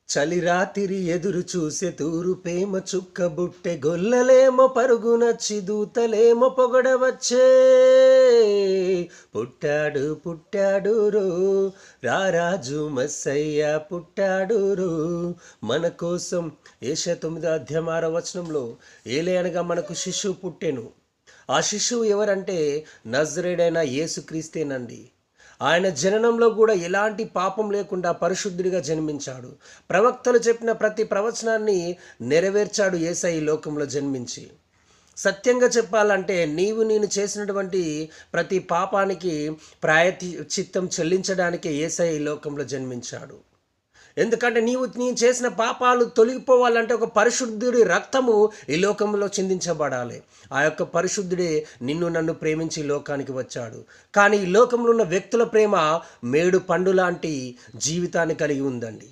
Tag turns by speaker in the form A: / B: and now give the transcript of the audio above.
A: చలి రాత్రి ఎదురు చూసే తూరు ప్రేమ చుక్క బుట్టె గొల్లలేమో పరుగునచ్చి దూతలేమో పొగడవచ్చే. పుట్టాడు పుట్టాడు రో రారాజు మస్సయ్య పుట్టాడు రో మన కోసం. ఏషియా 9:6 ఏలే అనగా మనకు శిశువు పుట్టెను. ఆ శిశువు ఎవరంటే నజరేడైన యేసుక్రీస్తేనండి. ఆయన జననంలో కూడా ఎలాంటి పాపం లేకుండా పరిశుద్ధుడిగా జన్మించాడు. ప్రవక్తలు చెప్పిన ప్రతి ప్రవచనాన్ని నెరవేర్చాడు యేసయ్య ఈ లోకంలో జన్మించి. సత్యంగా చెప్పాలంటే నేను చేసినటువంటి ప్రతి పాపానికి ప్రాయశ్చిత్తం చెల్లించడానికి యేసయ్య ఈ లోకంలో జన్మించాడు. ఎందుకంటే నేను చేసిన పాపాలు తొలగిపోవాలంటే ఒక పరిశుద్ధుడి రక్తము ఈ లోకంలో చిందించబడాలి. ఆ యొక్క పరిశుద్ధుడే నన్ను ప్రేమించి ఈ లోకానికి వచ్చాడు. కానీ ఈ లోకంలో ఉన్న వ్యక్తుల ప్రేమ మేడు పండు లాంటి జీవితాన్ని కలిగి ఉందండి.